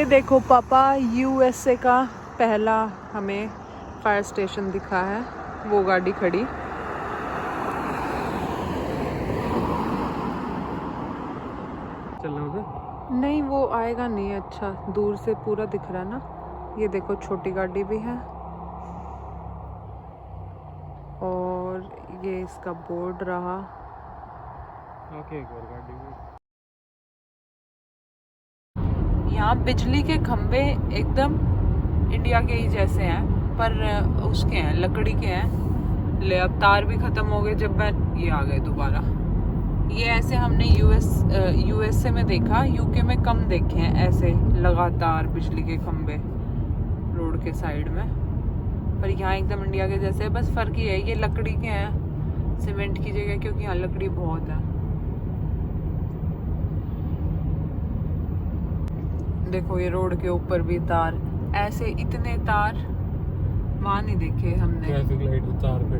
ये देखो पापा, यूएसए का पहला हमें फायर स्टेशन दिखा है, वो गाड़ी खड़ी। चलना उधर? नहीं वो आएगा नहीं, अच्छा दूर से पूरा दिख रहा है ना। ये देखो छोटी गाड़ी भी है और ये इसका बोर्ड रहा। आके एक और गाड़ी भी। यहाँ बिजली के खंबे एकदम इंडिया के ही जैसे हैं, पर उसके हैं, लकड़ी के हैं। ले अब तार भी खत्म हो गए जब मैं ये आ गए दोबारा। ये ऐसे हमने यूएसए में देखा, यूके में कम देखे हैं ऐसे लगातार बिजली के खंबे रोड के साइड में, पर यहाँ एकदम इंडिया के जैसे। बस फर्क ये है ये लकड़ी के हैं सीमेंट की जगह, क्योंकि यहाँ लकड़ी बहुत है। देखो ये रोड के ऊपर भी तार, ऐसे इतने तार वहाँ नहीं देखे हमने। ट्रैफिक लाइट तार पे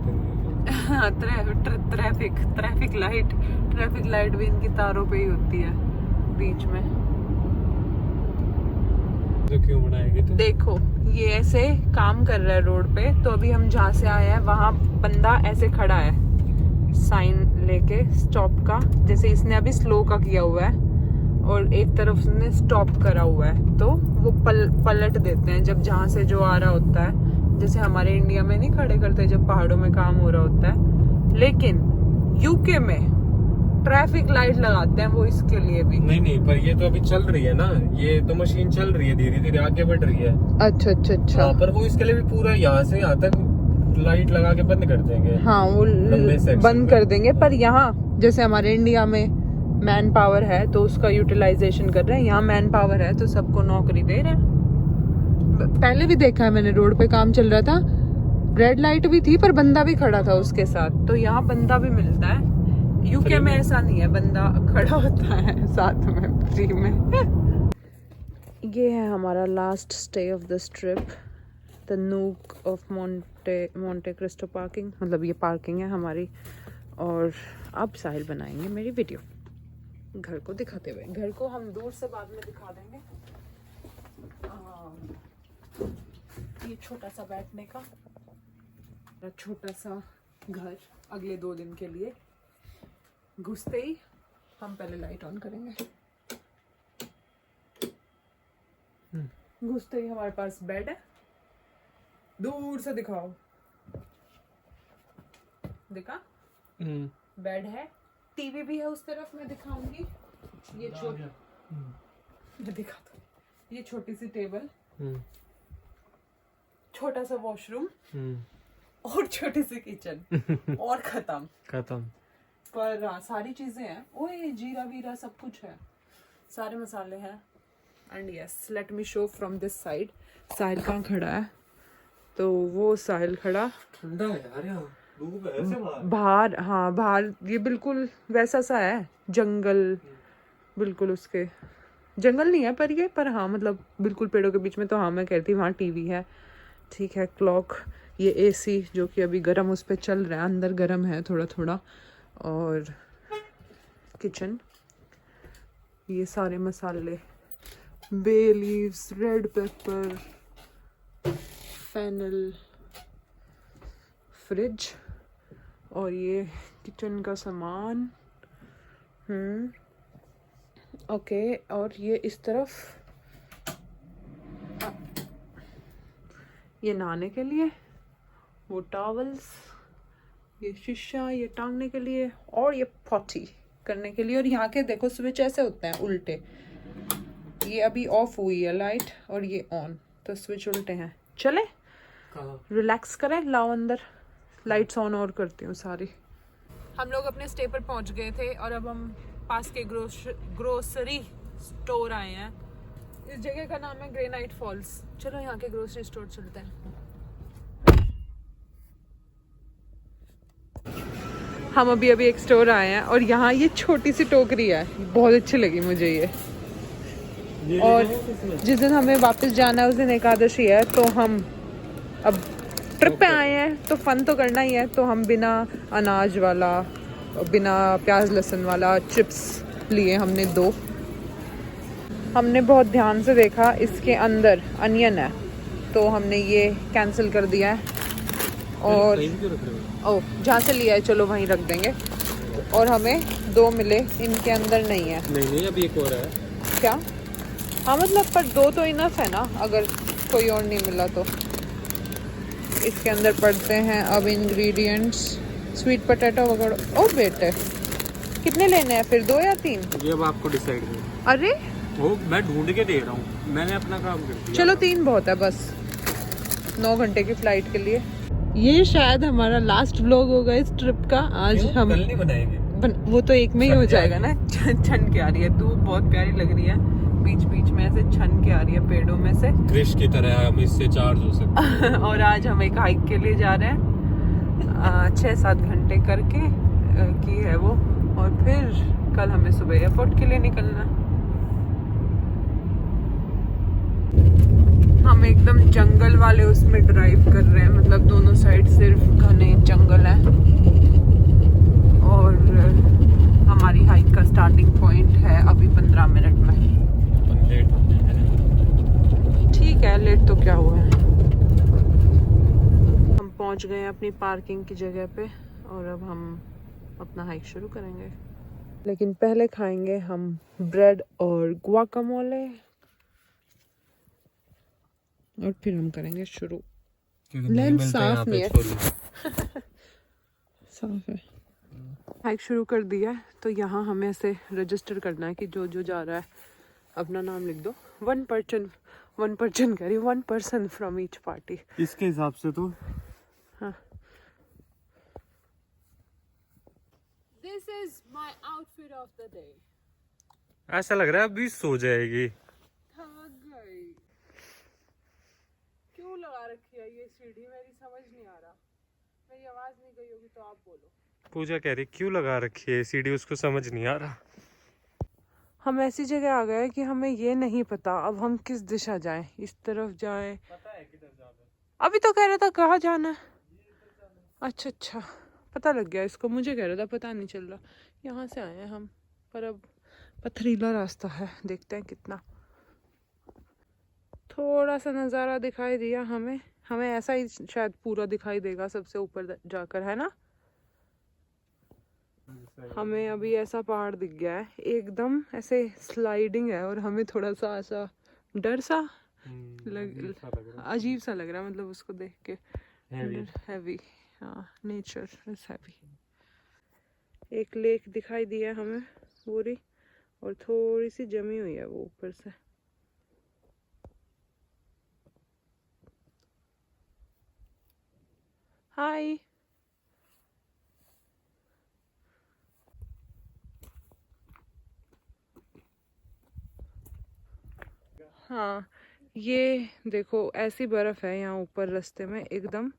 ट्रैफिक लाइट भी इनकी तारों पे ही होती है बीच में। तो क्यों बनाएगी? तो देखो ये ऐसे काम कर रहा है रोड पे, तो अभी हम जहाँ से आए हैं वहाँ बंदा ऐसे खड़ा है साइन लेके स्टॉप का, जैसे इसने अभी स्लो का किया हुआ है और एक तरफ उसने स्टॉप करा हुआ है, तो वो पलट देते हैं जब जहाँ से जो आ रहा होता है। जैसे हमारे इंडिया में नहीं खड़े करते जब पहाड़ों में काम हो रहा होता है, लेकिन यूके में ट्रैफिक लाइट लगाते हैं वो इसके लिए भी। नहीं पर ये तो अभी चल रही है ना, ये तो मशीन चल रही है, धीरे धीरे आगे बढ़ रही है। अच्छा पर वो इसके लिए भी पूरा यहाँ से यहाँ तक लाइट लगा के बंद कर देंगे। हाँ वो बंद कर देंगे, पर यहाँ जैसे हमारे इंडिया में मैन पावर है तो उसका यूटिलाइजेशन कर रहे हैं, यहाँ मैन पावर है तो सबको नौकरी दे रहे हैं। पहले भी देखा है मैंने, रोड पे काम चल रहा था, रेड लाइट भी थी पर बंदा भी खड़ा था उसके साथ, तो यहाँ बंदा भी मिलता है। यूके में ऐसा नहीं है, बंदा खड़ा होता है साथ में फ्री में। ये है हमारा last stay of this trip, the nook of Monte Cristo parking, मतलब ये पार्किंग है हमारी। और अब साहिल बनाएंगे मेरी वीडियो घर को दिखाते हुए। घर को हम दूर से बाद में दिखा देंगे। ये छोटा सा बैठने का छोटा सा घर अगले 2 दिन के लिए। घुसते ही हम पहले लाइट ऑन करेंगे। घुसते ही हमारे पास बेड है, दूर से दिखाओ, दिखा बेड है, टीवी भी है उस तरफ, मैं दिखाऊंगी। ये मैं दिखा दो, ये छोटी सी टेबल, छोटा सा वॉशरूम और छोटी सी किचन और खत्म। पर हाँ सारी चीजें हैं, ओए जीरा वीरा सब कुछ है, सारे मसाले हैं। And yes let me show from this side. Sahil कहाँ खड़ा है? तो वो साहिल खड़ा ठंडा है यार यहाँ, धूप है ऐसे बाहर। हाँ बाहर ये बिल्कुल वैसा सा है, जंगल बिल्कुल, उसके जंगल नहीं है पर ये, पर हाँ मतलब बिल्कुल पेड़ों के बीच में। तो हाँ मैं कहती वहाँ टीवी है, ठीक है, क्लॉक, ये एसी जो कि अभी गर्म उस पर चल रहा है, अंदर गर्म है थोड़ा थोड़ा। और किचन, ये सारे मसाले, bay leaves, red pepper, fennel, fridge, और ये किचन का सामान। ओके, और ये इस तरफ ये नहाने के लिए, वो टॉवल्स, ये शीशा ये टांगने के लिए, और ये पॉटी करने के लिए। और यहाँ के देखो स्विच ऐसे होते हैं उल्टे, ये अभी ऑफ हुई है लाइट और ये ऑन, तो स्विच उल्टे हैं। चले रिलैक्स करें, लाओ अंदर लाइट्स ऑन और करती हूँ सारी। हम लोग अपने स्टे पर पहुँच गए थे और अब हम पास के ग्रोसरी स्टोर आए हैं। इस जगह का नाम है ग्रेनाइट फॉल्स। चलो यहाँ के ग्रोसरी स्टोर चलते हैं। हम अभी एक स्टोर आए हैं और यहाँ ये छोटी सी टोकरी है, बहुत अच्छी लगी मुझे ये। और जिस दिन हमें वापस जाना है उस दिन एकादशी है, तो हम अब ट्रिप पे आए हैं तो फन तो करना ही है। तो हम बिना अनाज वाला, बिना प्याज लहसुन वाला चिप्स लिए हमने 2। हमने बहुत ध्यान से देखा, इसके अंदर अनियन है तो हमने ये कैंसिल कर दिया है। और जहाँ से लिया है चलो वहीं रख देंगे। और हमें 2 मिले, इनके अंदर नहीं है। नहीं अभी एक और है। क्या? हाँ मतलब पर 2 तो इनफ है ना, अगर कोई और नहीं मिला तो। इसके अंदर पड़ते हैं अब इंग्रेडिएंट्स, स्वीट पोटैटो वगैरह। ओ बेटे कितने लेने हैं फिर, 2 या 3? ये अब आपको डिसाइड करना। अरे वो मैं ढूंढ के दे रहा हूँ, मैंने अपना काम कर दिया। चलो 3 बहुत है बस, 9 घंटे की फ्लाइट के लिए। ये शायद हमारा लास्ट व्लॉग होगा इस ट्रिप का। आज हम कल नहीं बनाएंगे। वो तो एक में ही हो जाएगा ना। छन के आ रही है, धूप बहुत प्यारी लग रही है, बीच बीच में ऐसे छन के आ रही है पेड़ों में से। क्रिश की तरह हम इससे चार्ज हो सकते हैं। और आज हम एक हाइक के लिए जा रहे हैं, 6-7 घंटे करके की है वो। और फिर कल हमें सुबह एयरपोर्ट के लिए निकलना। हम एकदम जंगल वाले उसमें ड्राइव कर रहे हैं, मतलब दोनों साइड सिर्फ घने जंगल है। और हमारी हाइक का स्टार्टिंग पॉइंट है अभी 15 मिनट में। लेट होते हैं। ठीक है, लेट तो क्या हुआ है। हम पहुंच गए हैं अपनी पार्किंग की जगह पे और अब हम अपना हाइक शुरू करेंगे। लेकिन पहले खाएंगे हम ब्रेड और गुआकामोले और फिर हम करेंगे शुरू। लेंस साफ नहीं है। साफ है। हाइक शुरू कर दिया है तो यहाँ हमें ऐसे रजिस्टर करना है कि जो जो जा रहा है अपना नाम लिख दो। 1 पर्सन कह रही, 1 पर्सन फ्रॉम ईच पार्टी। इसके हिसाब से तो हाँ। This is my outfit of the day. ऐसा लग रहा है अभी सो जाएगी। थक गई। क्यों लगा रखी है ये सीढ़ी, मेरी समझ नहीं आ रहा। मेरी आवाज नहीं गई होगी तो आप बोलो। पूजा कह रही क्यों लगा रखी है सीढ़ी, उसको समझ नहीं आ रहा। हम ऐसी जगह आ गए कि हमें ये नहीं पता अब हम किस दिशा जाएं, इस तरफ जाएं। पता है किधर जाना? अभी तो कह रहा था कहाँ जाना है। अच्छा पता लग गया इसको, मुझे कह रहा था पता नहीं चल रहा। यहाँ से आए हैं हम, पर अब पथरीला रास्ता है, देखते हैं कितना। थोड़ा सा नज़ारा दिखाई दिया हमें ऐसा ही शायद पूरा दिखाई देगा सबसे ऊपर जाकर, है ना। हमें अभी ऐसा पहाड़ दिख गया है एकदम ऐसे स्लाइडिंग है और हमें थोड़ा सा ऐसा डर सा अजीब सा लग रहा है, मतलब उसको देख के। हैवी, हाँ नेचर इज हैवी। एक लेक दिखाई दिया हमें पूरी और थोड़ी सी जमी हुई है वो ऊपर से। हाय। हाँ ये देखो ऐसी बर्फ है यहाँ ऊपर रास्ते में, एकदम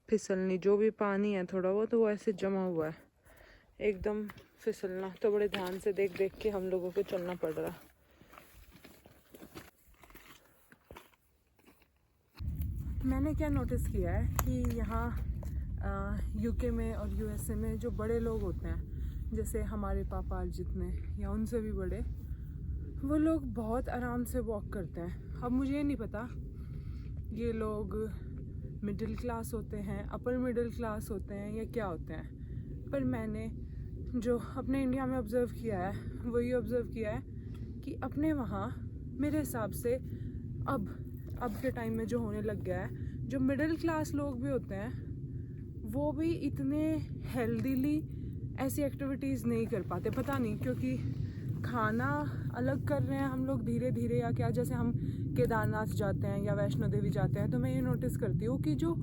फिसलनी। जो भी पानी है थोड़ा बहुत वो ऐसे जमा हुआ है, एकदम फिसलना। तो बड़े ध्यान से देख देख के हम लोगों को चलना पड़ रहा। मैंने क्या नोटिस किया है कि यहाँ यूके में और यूएसए में जो बड़े लोग होते हैं, जैसे हमारे पापा जितने या उनसे भी बड़े, वो लोग बहुत आराम से वॉक करते हैं। अब मुझे नहीं पता ये लोग मिडिल क्लास होते हैं, अपर मिडिल क्लास होते हैं या क्या होते हैं, पर मैंने जो अपने इंडिया में ऑब्ज़र्व किया है वही ऑब्ज़र्व किया है कि अपने वहाँ मेरे हिसाब से अब के टाइम में जो होने लग गया है, जो मिडिल क्लास लोग भी होते हैं वो भी इतने हेल्दीली ऐसी एक्टिविटीज़ नहीं कर पाते। पता नहीं, क्योंकि खाना अलग कर रहे हैं हम लोग धीरे धीरे या क्या। जैसे हम केदारनाथ जाते हैं या वैष्णो देवी जाते हैं तो मैं ये नोटिस करती हूँ कि जो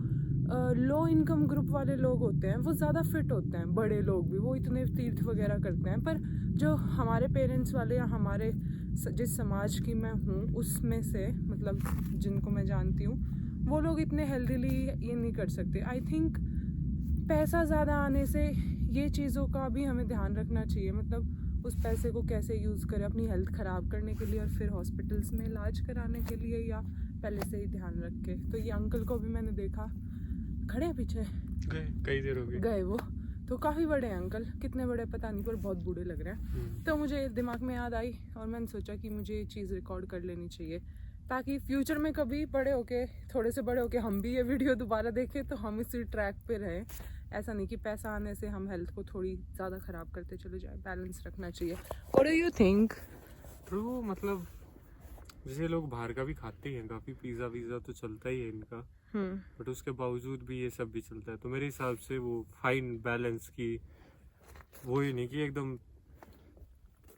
लो इनकम ग्रुप वाले लोग होते हैं वो ज़्यादा फिट होते हैं, बड़े लोग भी, वो इतने तीर्थ वगैरह करते हैं। पर जो हमारे पेरेंट्स वाले या हमारे जिस समाज की मैं हूँ उसमें से, मतलब जिनको मैं जानती हूँ, वो लोग इतने हेल्दीली ये नहीं कर सकते। आई थिंक पैसा ज़्यादा आने से ये चीज़ों का भी हमें ध्यान रखना चाहिए, मतलब उस पैसे को कैसे यूज़ करें अपनी हेल्थ ख़राब करने के लिए और फिर हॉस्पिटल्स में इलाज कराने के लिए, या पहले से ही ध्यान रख के। तो ये अंकल को भी मैंने देखा, खड़े हैं पीछे, कई देर हो गई, गए वो तो काफ़ी बड़े हैं अंकल, कितने बड़े पता नहीं पर बहुत बूढ़े लग रहे हैं। तो मुझे दिमाग में याद आई और मैंने सोचा कि मुझे ये चीज़ रिकॉर्ड कर लेनी चाहिए ताकि फ्यूचर में कभी बड़े होके, थोड़े से बड़े होके हम भी ये वीडियो दोबारा देखें तो हम इसी ट्रैक पे रहें। ऐसा नहीं कि पैसा आने से हम हेल्थ को थोड़ी ज़्यादा ख़राब करते चले जाए, बैलेंस रखना चाहिए। What do you think? True, मतलब जैसे लोग बाहर का भी खाते हैं, काफ़ी पिज़्ज़ा वीज़ा तो चलता ही है इनका, बट उसके बावजूद भी ये सब भी चलता है। तो मेरे हिसाब से वो फाइन बैलेंस की, वो ही नहीं कि एकदम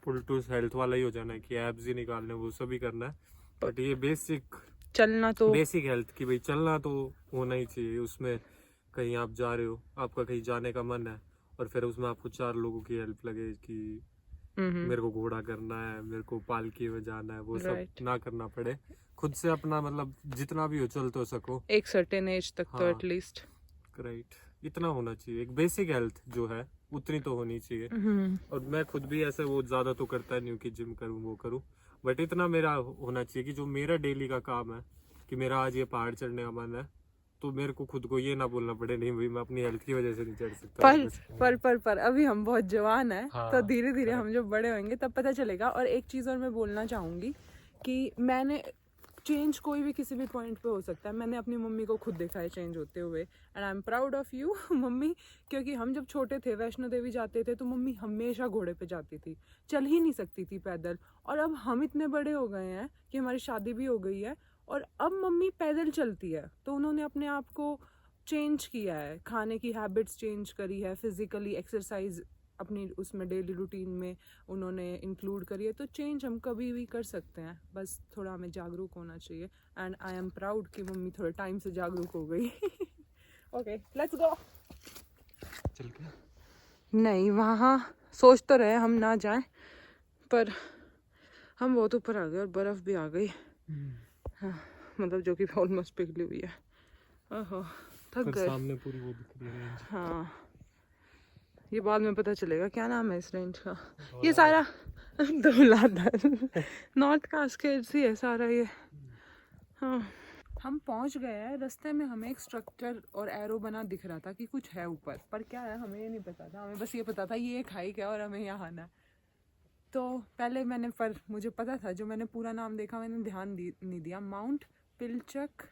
फुल टू हेल्थ वाला ही हो जाना है कि एब्स ही निकालने, वो सब ही करना है। बट ये चलना तो बेसिक हेल्थ की, भाई चलना तो होना ही चाहिए। उसमें कहीं आप जा रहे हो, आपका कहीं जाने का मन है और फिर उसमें आपको 4 लोगों की हेल्प लगे कि मेरे को घोड़ा करना है, मेरे को पालकी में जाना है, वो सब ना करना पड़े। खुद से अपना मतलब जितना भी हो चल तो सको एक सर्टेन एज तक तो एटलीस्ट। राइट, इतना होना चाहिए। एक बेसिक हेल्थ जो है उतनी तो होनी चाहिए। और मैं खुद भी ऐसे वो ज्यादा तो करता नहीं हूँ कि जिम करूँ वो करूँ, बट इतना मेरा होना चाहिए कि जो मेरा डेली का काम है कि मेरा आज ये पहाड़ चढ़ने का मन है, तो मेरे को खुद को ये ना बोलना पड़े नहीं भाई मैं अपनी हेल्थ की वजह से नहीं चढ़ सकता। पर अभी हम बहुत जवान हैं। हाँ, तो धीरे धीरे हम जब बड़े होंगे तब पता चलेगा। और एक चीज़ और मैं बोलना चाहूँगी कि मैंने चेंज कोई भी किसी भी पॉइंट पे हो सकता है। मैंने अपनी मम्मी को खुद देखा है चेंज होते हुए and I am proud of you mummy, क्योंकि हम जब छोटे थे वैष्णो देवी जाते थे तो मम्मी हमेशा घोड़े पे जाती थी, चल ही नहीं सकती थी पैदल। और अब हम इतने बड़े हो गए हैं कि हमारी शादी भी हो गई है और अब मम्मी पैदल चलती है। तो उन्होंने अपने आप को चेंज किया है, खाने की हैबिट्स चेंज करी है, फिजिकली एक्सरसाइज अपनी उसमें डेली रूटीन में उन्होंने इंक्लूड करी है। तो चेंज हम कभी भी कर सकते हैं, बस थोड़ा हमें जागरूक होना चाहिए। एंड आई एम प्राउड कि मम्मी थोड़े टाइम से जागरूक हो गई। Okay let's go. चल के नहीं, वहाँ सोच तो रहे हम ना जाएं पर हम बहुत ऊपर आ गए और बर्फ़ भी आ गई। हाँ, मतलब जो कि ऑलमोस्ट पिघली हुई है। ओहो, थक गए। सामने पूरी वो दिख रही है। हाँ, ये बाद में पता चलेगा क्या नाम है इस रेंज का। ये सारा धौलाधर नॉर्थ कास्केड्स ही है सारा ये। हाँ, हम पहुंच गए हैं। रास्ते में हमें एक स्ट्रक्चर और एरो बना दिख रहा था कि कुछ है ऊपर, पर क्या है हमें ये नहीं पता था। हमें बस ये पता था ये एक हाइक है और हमें यहाँ आना है। तो पहले मुझे पता था, जो मैंने पूरा नाम देखा मैंने ध्यान नहीं दिया। माउंट पिलचक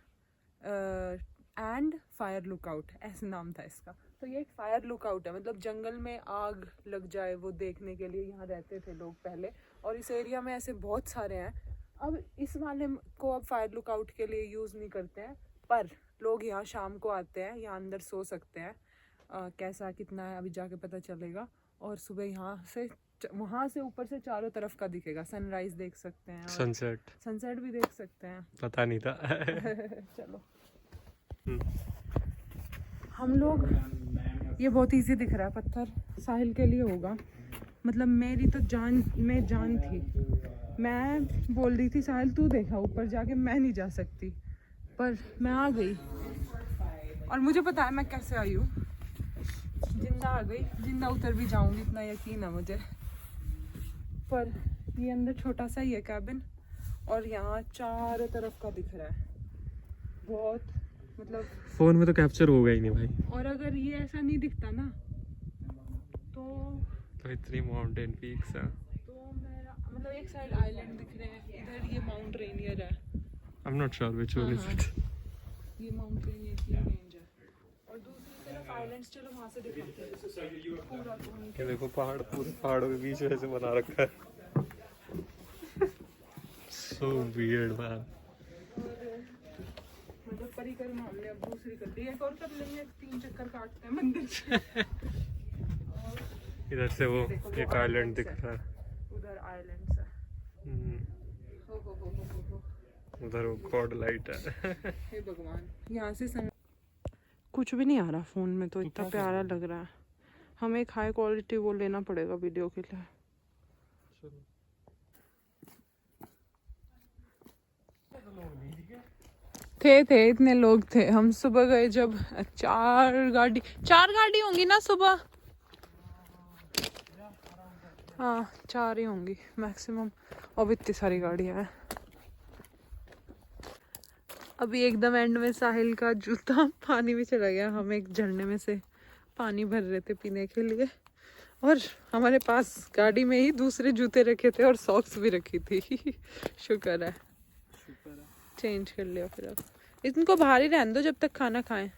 एंड फायर लुकआउट ऐसे नाम था इसका। तो ये एक फायर लुकआउट है, मतलब जंगल में आग लग जाए वो देखने के लिए यहाँ रहते थे लोग पहले। और इस एरिया में ऐसे बहुत सारे हैं। अब इस वाले को अब फायर लुकआउट के लिए यूज़ नहीं करते हैं, पर लोग यहाँ शाम को आते हैं, यहाँ अंदर सो सकते हैं। कैसा कितना है अभी जाके पता चलेगा। और सुबह यहाँ से वहाँ से ऊपर से चारों तरफ का दिखेगा, सनराइज देख सकते हैं, सनसेट भी देख सकते हैं। पता नहीं था। चलो हम लोग, ये बहुत इजी दिख रहा है, पत्थर साहिल के लिए होगा। मतलब मेरी तो जान थी, मैं बोल रही थी साहिल तू देखा ऊपर जाके, मैं नहीं जा सकती, पर मैं आ गई। और मुझे पता है मैं कैसे आई हूँ, जिंदा आ गई, जिंदा उतर भी जाऊंगी, इतना यकीन है मुझे। पर ये अंदर छोटा सा ही है कैबिन और यहाँ चारों तरफ का दिख रहा है। बहुत मतलब फोन में तो कैप्चर होगा ही नहीं भाई। और अगर ये ऐसा नहीं दिखता ना तो इतनी माउंटेन पीक्स है। तो मेरा मतलब एक साइड आइलैंड दिख रहे हैं, इधर ये माउंट रेनियर है। I am not sure which one is it. ये माउंट रेनियर की रेंज है और दूसरी तरफ आइलैंड्स। चलो वहां से दिखाते हैं पूरा। ये देखो पहाड़, पूरे पहाड़ों के बीच में ऐसे बना रखा है। So weird man. मतलब परिक्रमा हमने अब दूसरी कर दी, एक और कर लेंगे, 3 चक्कर काटते हैं मंदिर से। इधर से वो एक आइलैंड दिख रहा है, उधर आइलैंड्स है। उधर वो गॉड लाइट है। हे भगवान, यहाँ से कुछ भी नहीं आ रहा फोन में, तो इतना प्यारा लग रहा है। हमें एक हाई क्वालिटी वो लेना पड़ेगा वीडियो के लिए। थे इतने लोग थे। हम सुबह गए जब 4 गाड़ी होंगी ना सुबह। हाँ 4 ही होंगी मैक्सिमम। अब इतनी सारी गाड़ियाँ हैं। अभी एकदम एंड में साहिल का जूता पानी में चला गया, हम एक झरने में से पानी भर रहे थे पीने के लिए, और हमारे पास गाड़ी में ही दूसरे जूते रखे थे और सॉक्स भी रखी थी। शुक्र है चेंज कर लिया। फिर अब इनको बाहर ही रहने दो जब तक खाना खाएं।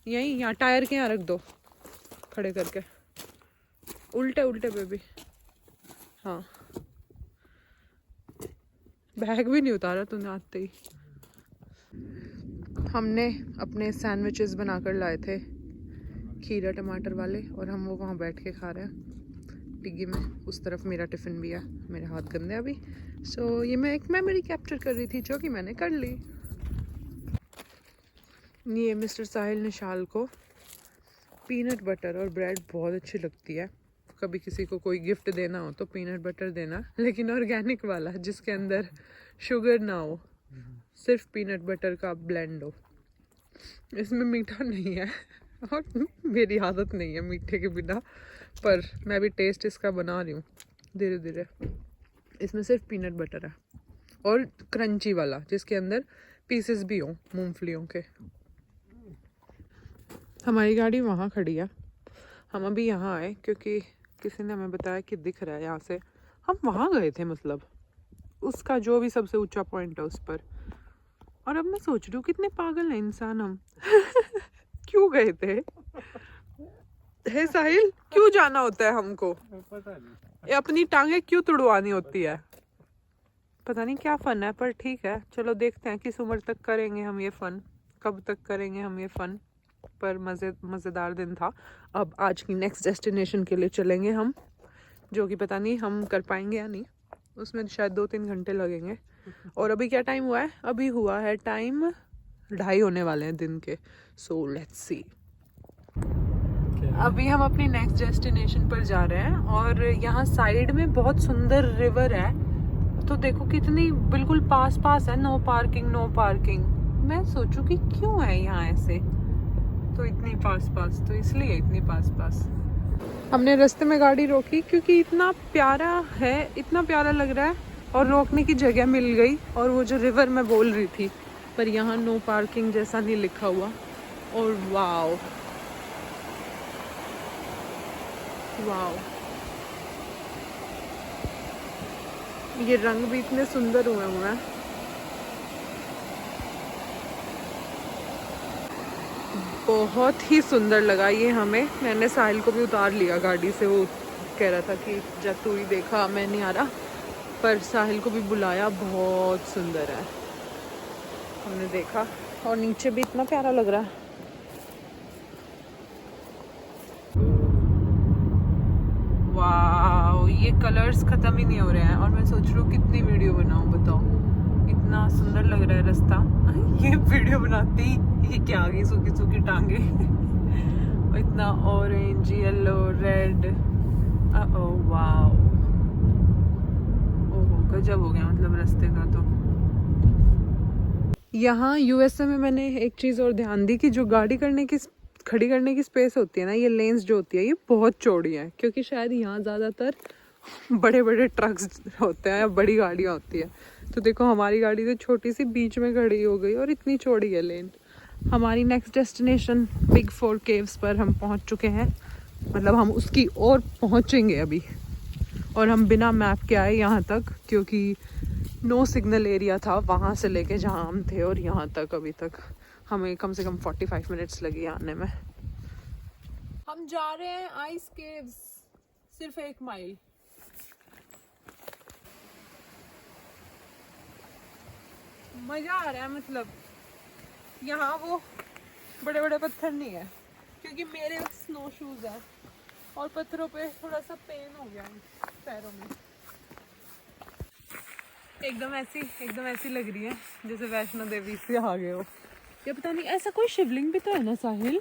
यहीं यहाँ टायर के यहाँ रख दो खड़े करके, उल्टे उल्टे बेबी। हाँ बैग भी नहीं उतारा तूने आते ही। हमने अपने सैंडविचेस बनाकर लाए थे खीरा टमाटर वाले, और हम वो वहाँ बैठ के खा रहे हैं डिग्गी में। उस तरफ मेरा टिफ़िन भी है, मेरे हाथ गंदे अभी। सो ये मैं एक मेमोरी कैप्चर कर रही थी जो कि मैंने कर ली। ये मिस्टर साहिल निशाल को पीनट बटर और ब्रेड बहुत अच्छी लगती है। कभी किसी को कोई गिफ्ट देना हो तो पीनट बटर देना, लेकिन ऑर्गेनिक वाला जिसके अंदर शुगर ना हो, सिर्फ पीनट बटर का ब्लेंड हो। इसमें मीठा नहीं है और मेरी आदत नहीं है मीठे के बिना, पर मैं भी टेस्ट इसका बना रही हूँ धीरे धीरे। इसमें सिर्फ पीनट बटर है और क्रंची वाला जिसके अंदर पीसेस भी हों मूंगफलियों के। हमारी गाड़ी वहाँ खड़ी है, हम अभी यहाँ आए क्योंकि किसी ने हमें बताया कि दिख रहा है यहाँ से। हम वहाँ गए थे, मतलब उसका जो भी सबसे ऊंचा पॉइंट है उस पर। और अब मैं सोच रही हूँ कितने पागल हैं इंसान हम। क्यों गए थे हे साहिल, क्यों जाना होता है हमको? पता नहीं, ये अपनी टांगे क्यों तुड़वानी होती है? पता नहीं क्या फन है, पर ठीक है चलो देखते हैं किस उम्र तक करेंगे हम ये फन, कब तक करेंगे हम ये फन। पर मज़ेदार दिन था। अब आज की नेक्स्ट डेस्टिनेशन के लिए चलेंगे हम, जो कि पता नहीं हम कर पाएंगे या नहीं, उसमें शायद 2-3 घंटे लगेंगे। और अभी क्या टाइम हुआ है? अभी हुआ है टाइम 2:30 होने वाले हैं दिन के। So let's see. अभी हम अपनी नेक्स्ट डेस्टिनेशन पर जा रहे हैं और यहाँ साइड में बहुत सुंदर रिवर है। तो देखो कितनी बिल्कुल पास पास है, नो पार्किंग नो पार्किंग। मैं सोचूं कि क्यों है यहाँ ऐसे, तो इतनी पास पास, तो इसलिए इतनी पास पास। हमने रास्ते में गाड़ी रोकी क्योंकि इतना प्यारा है, इतना प्यारा लग रहा है, और रोकने की जगह मिल गई। और वो जो रिवर मैं बोल रही थी, पर यहाँ नो पार्किंग जैसा नहीं लिखा हुआ। और वाओ वाओ, ये रंग भी इतने सुंदर हुए हैं। बहुत ही सुंदर लगा ये हमें। मैंने साहिल को भी उतार लिया गाड़ी से, वो कह रहा था कि जब तू ही देखा, मैं नहीं आ रहा, पर साहिल को भी बुलाया। बहुत सुंदर है, हमने देखा, और नीचे भी इतना प्यारा लग रहा है। वाह, ये कलर्स खत्म ही नहीं हो रहे हैं, और मैं सोच रही हूँ कितनी वीडियो बनाऊँ, बताओ इतना सुंदर लग रहा है रास्ता। ये वीडियो बनाती ये क्या आ गई सूखी सूखी टांगे। इतना ऑरेंज, येलो, रेड, वाओ, ओहो गजब हो गया मतलब रास्ते का। तो यहाँ यूएसए में मैंने एक चीज़ और ध्यान दी कि जो गाड़ी खड़ी करने की स्पेस होती है ना, ये लेन्स जो होती है ये बहुत चौड़ी है, क्योंकि शायद यहाँ ज़्यादातर बड़े बड़े ट्रक्स होते हैं या बड़ी गाड़ियाँ होती है। तो देखो हमारी गाड़ी तो छोटी सी बीच में खड़ी हो गई, और इतनी चौड़ी है लेन। हमारी नेक्स्ट डेस्टिनेशन बिग 4 केव्स पर हम पहुंच चुके हैं, मतलब हम उसकी ओर पहुंचेंगे अभी। और हम बिना मैप के आए यहाँ तक, क्योंकि नो सिग्नल एरिया था वहाँ से लेके जहाँ हम थे और यहाँ तक। अभी तक हमें कम से कम 45 मिनट्स लगे आने में। हम जा रहे हैं आइस केव्स, सिर्फ 1 माइल। मजा आ रहा है, मतलब यहाँ वो बड़े बड़े पत्थर नहीं है, क्योंकि मेरे स्नो शूज है और पत्थरों पे थोड़ा सा पेन हो गया पैरों में। एकदम ऐसी लग रही है जैसे वैष्णो देवी से आ गए हो। ये पता नहीं, ऐसा कोई शिवलिंग भी तो है ना साहिल?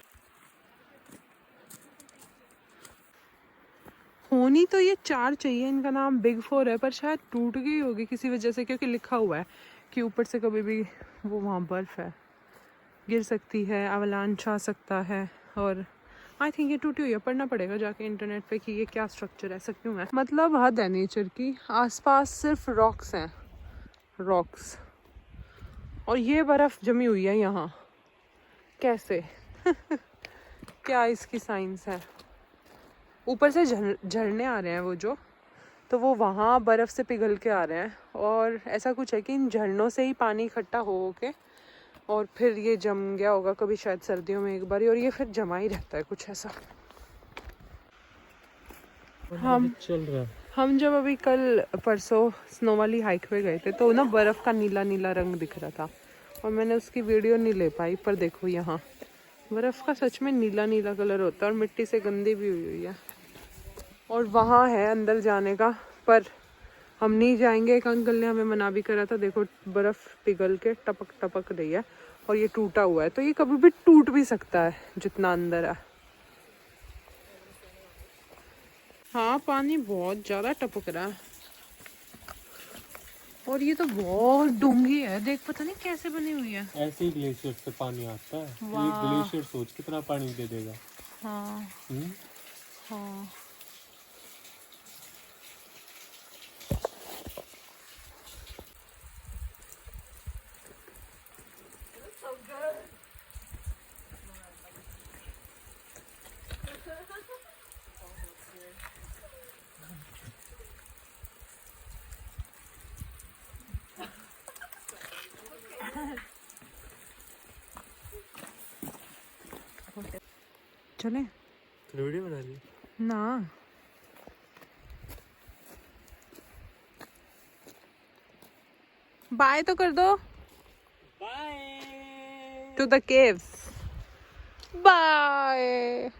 होनी तो ये 4 चाहिए, इनका नाम बिग 4 है, पर शायद टूट गई होगी किसी वजह से, क्योंकि लिखा हुआ है कि ऊपर से कभी भी वो वहाँ बर्फ है, गिर सकती है, अवलांच आ सकता है। और आई थिंक ये टूटी हुई है, पढ़ना पड़ेगा जाके इंटरनेट पे कि ये क्या स्ट्रक्चर है, ऐसा क्यों है। मतलब हद है नेचर की, आसपास सिर्फ रॉक्स हैं, रॉक्स, और ये बर्फ जमी हुई है यहाँ। कैसे? क्या इसकी साइंस है। ऊपर से झरने आ रहे हैं वो जो, तो वो वहाँ बर्फ़ से पिघल के आ रहे हैं, और ऐसा कुछ है कि इन झरनों से ही पानी इकट्ठा हो के और फिर ये जम गया होगा कभी शायद सर्दियों में एक बार, और ये फिर जमा ही रहता है कुछ ऐसा। हम जब अभी कल परसों स्नो वाली हाइक पे गए थे तो ना बर्फ़ का नीला नीला रंग दिख रहा था, और मैंने उसकी वीडियो नहीं ले पाई, पर देखो यहाँ बर्फ़ का सच में नीला नीला कलर होता है, और मिट्टी से गंदी भी हुई हुई है। और वहाँ है अंदर जाने का, पर हम नहीं जाएंगे। एक अंकल ने हमें मना भी करा था, देखो बर्फ़ पिघल के टपक टपक रही है, और ये टूटा हुआ है, तो ये कभी भी टूट भी सकता है जितना अंदर है। हाँ, पानी बहुत ज़्यादा टपक रहा है, और ये तो बहुत डूंगी है, देख पता नहीं कैसे बनी हुई है। ऐसे ही ग्लेशियर से पानी आता है, ये ग्लेशियर सोच कितना पानी दे देगा। हाँ हाँ। चले वीडियो बना ली ना, बाय तो कर दो। Bye to the caves, bye.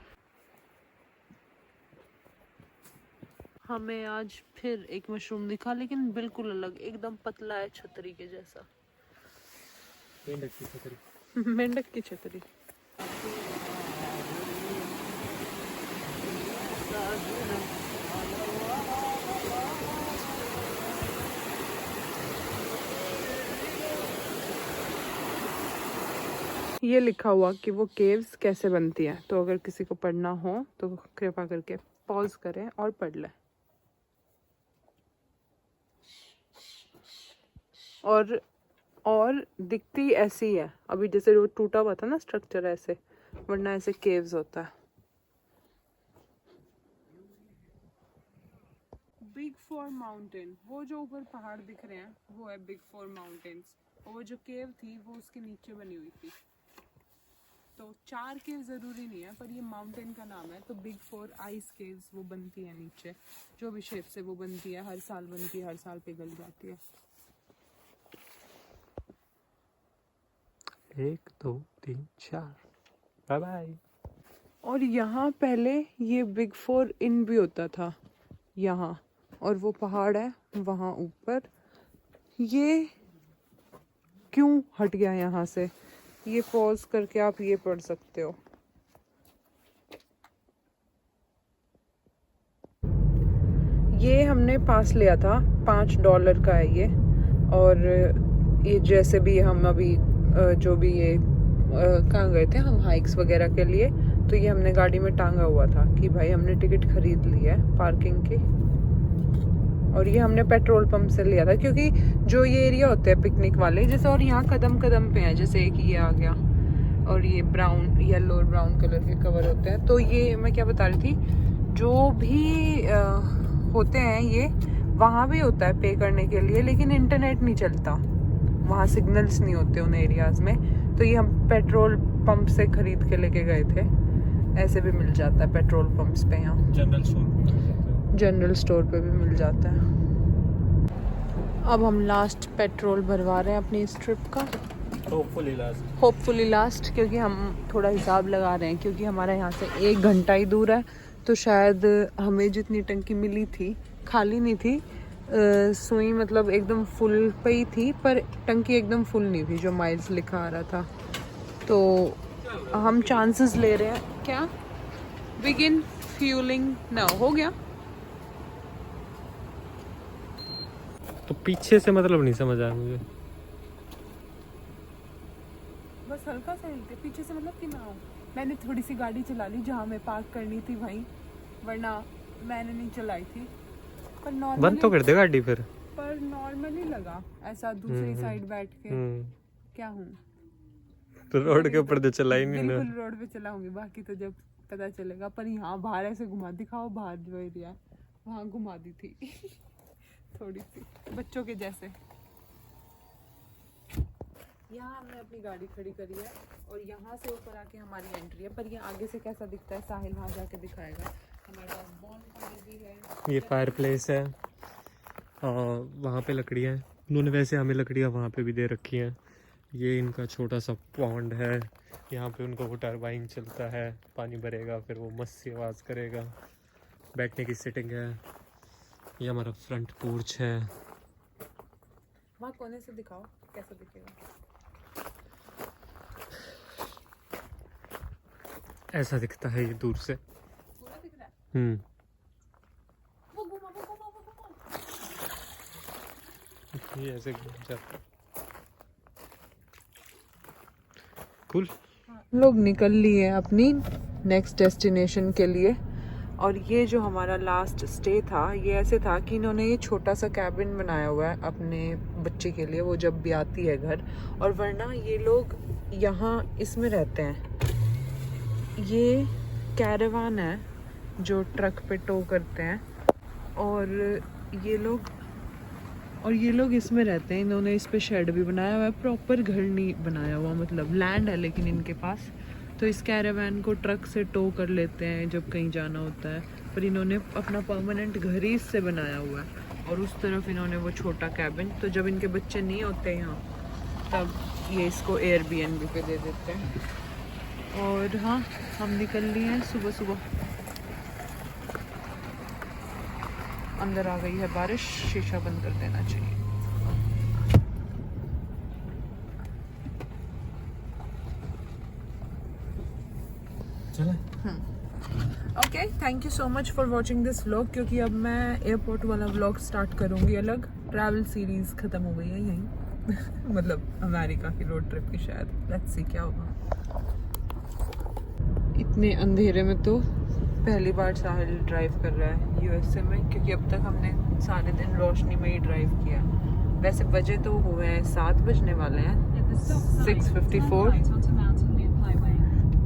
हमें आज फिर एक मशरूम दिखा, लेकिन बिल्कुल अलग, एकदम पतला है छतरी के जैसा। मेंढक की छतरी। मेंढक की छतरी। ये लिखा हुआ कि वो केव्स कैसे बनती है, तो अगर किसी को पढ़ना हो तो कृपया करके पॉज करें और पढ़ लें। और दिखती ऐसी है अभी, जैसे वो टूटा हुआ था ना स्ट्रक्चर ऐसे, वरना ऐसे केव्स होता है। बिग फोर माउंटेन, वो जो ऊपर पहाड़ दिख रहे हैं वो है बिग फोर माउंटेन्स, और वो जो केव थी वो उसके नीचे बनी हुई थी। तो 4 केव जरूरी नहीं है, पर ये माउंटेन का नाम है, तो बिग फोर आइस केव्स वो बनती है नीचे, जो भी शेप से वो बनती है, हर साल बनती है, हर साल पिघल जाती है। 1 2 3 4 बाय बाय। और यहाँ पहले ये बिग फोर इन भी होता था यहाँ, और वो पहाड़ है वहाँ ऊपर, ये क्यों हट गया यहाँ से, ये पॉज करके आप ये पढ़ सकते हो। ये हमने पास लिया था, $5 का है ये, और ये जैसे भी हम अभी जो भी ये कहाँ गए थे हम हाइक्स वगैरह के लिए, तो ये हमने गाड़ी में टांगा हुआ था कि भाई हमने टिकट खरीद ली है पार्किंग की। और ये हमने पेट्रोल पंप से लिया था, क्योंकि जो ये एरिया होते हैं पिकनिक वाले जैसे, और यहाँ कदम कदम पे हैं, जैसे एक ये आ गया, और ये ब्राउन येलो और ब्राउन कलर के कवर होते हैं। तो ये मैं क्या बता रही थी, जो भी होते हैं ये वहाँ भी होता है पे करने के लिए, लेकिन इंटरनेट नहीं चलता वहाँ, सिग्नल्स नहीं होते उन एरियाज में। तो ये हम पेट्रोल पंप से खरीद के लेके गए थे, ऐसे भी मिल जाता है पेट्रोल पंप्स पे, यहाँ जनरल स्टोर पे भी मिल जाता है। अब हम लास्ट पेट्रोल भरवा रहे हैं अपनी इस ट्रिप का, होपफुली लास्ट, क्योंकि हम थोड़ा हिसाब लगा रहे हैं, क्योंकि हमारा यहाँ से 1 घंटा ही दूर है, तो शायद हमें जितनी टंकी मिली थी खाली नहीं थी, सुई मतलब एकदम फुल पे ही थी, पर टंकी एकदम फुल नहीं थी जो माइल्स लिखा आ रहा था। तो हम चांसेस ले रहे हैं, क्या बिगिन फ्यूलिंग ना हो गया। तो पीछे से मतलब नहीं समझ आया मुझे, बस हल्का सा हिलते, पीछे से मतलब कि ना हो। मैंने थोड़ी सी गाड़ी चला ली जहाँ मैं पार्क करनी थी वहीं, वरना मैंने नहीं चलाई थी। पर नॉर्मली बंद तो कर दे गाड़ी फिर, पर नॉर्मली लगा ऐसा दूसरी साइड बैठ के क्या हूँ। तो रोड के ऊपर तो चला ही नहीं ना। बिल्कुल रोड पे चलाऊंगी, बाकी तो जब पता चलेगा। पर यहाँ बाहर ऐसे घुमा दिखाओ, बाहर जो एरिया है वहाँ घुमा दी थी थोड़ी सी बच्चों के जैसे। यहाँ हमने अपनी गाड़ी खड़ी करी है और यहाँ से ऊपर आके हमारी एंट्री है। पर ये आगे से कैसा दिखता है साहिल वहाँ जाके दिखाएगा। हमारे पास बॉनफायर भी है, ये फायर प्लेस है, वहाँ पे लकड़ियाँ हैं। उन्होंने वैसे हमें लकड़ियाँ वहाँ पे भी दे रखी हैं। ये इनका छोटा सा पॉन्ड है, यहाँ पे उनका वो टरबाइन चलता है, पानी भरेगा फिर वो मस्त सी आवाज़ करेगा। बैठने की सिटिंग है। ये हमारा फ्रंट पोर्च है। वहाँ कोने से दिखाओ कैसा दिखेगा। ऐसा दिखता है ये दूर से। पूरा दिख रहा है। वो घुमा। ये ऐसे जाता है। कूल। लोग निकल लिए अपनी नेक्स्ट डेस्टिनेशन के लिए। और ये जो हमारा लास्ट स्टे था ये ऐसे था कि इन्होंने ये छोटा सा कैबिन बनाया हुआ है अपने बच्चे के लिए, वो जब भी आती है घर। और वरना ये लोग यहाँ इसमें रहते हैं। ये कैरावान है जो ट्रक पे टो करते हैं और ये लोग इसमें रहते हैं। इन्होंने इस पे शेड भी बनाया हुआ है, प्रॉपर घर नहीं बनाया हुआ, मतलब लैंड है लेकिन इनके पास। तो इस कैरावान को ट्रक से टो कर लेते हैं जब कहीं जाना होता है। पर इन्होंने अपना परमानेंट घर ही इससे बनाया हुआ है। और उस तरफ इन्होंने वो छोटा कैबिन, तो जब इनके बच्चे नहीं होते यहाँ तब ये इसको एयरबीएनबी पे दे देते हैं। और हाँ, हम निकल लिए हैं सुबह सुबह। अंदर आ गई है बारिश, शीशा बंद कर देना चाहिए। चला। Okay, thank you so much for watching this vlog. क्योंकि अब मैं एयरपोर्ट वाला व्लॉग स्टार्ट करूँगी अलग। ट्रैवल सीरीज ख़त्म हो गई है यहीं मतलब अमेरिका की रोड ट्रिप की शायद। लेट्स सी क्या होगा। इतने अंधेरे में तो पहली बार साहिल ड्राइव कर रहा है यूएसए में, क्योंकि अब तक हमने सारे दिन रोशनी में ही ड्राइव किया। वैसे बजे तो हुए हैं 7 बजने वाले हैं, 6:54,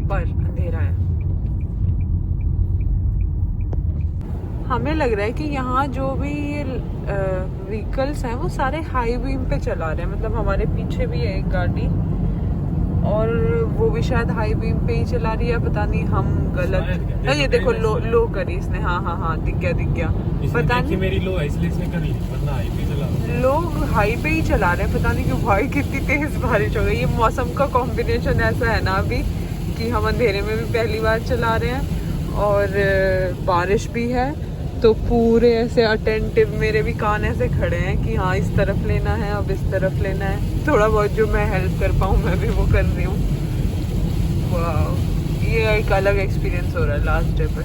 पर अंधेरा है। हमें लग रहा है कि यहाँ जो भी ये व्हीकल्स हैं वो सारे हाई बीम पे चला रहे हैं। मतलब हमारे पीछे भी है एक गाड़ी और वो भी शायद हाई बीम पे ही चला रही है। पता नहीं हम गलत। ये देखो लो करी इसने। हाँ दिख गया। पता नहीं मेरी लो है इसलिए इसने करी, वरना हाई पे चला। लोग हाई पे ही चला रहे हैं, पता नहीं क्यों। भाई कितनी तेज बारिश हो गई। ये मौसम का कॉम्बिनेशन ऐसा है ना अभी कि हम अंधेरे में भी पहली बार चला रहे हैं और बारिश भी है। तो पूरे ऐसे अटेंटिव मेरे भी कान ऐसे खड़े हैं कि हाँ इस तरफ लेना है, अब इस तरफ लेना है। थोड़ा बहुत जो मैं हेल्प कर पाऊँ मैं भी वो कर रही हूँ। वाह, ये एक अलग एक्सपीरियंस हो रहा है लास्ट डे पे।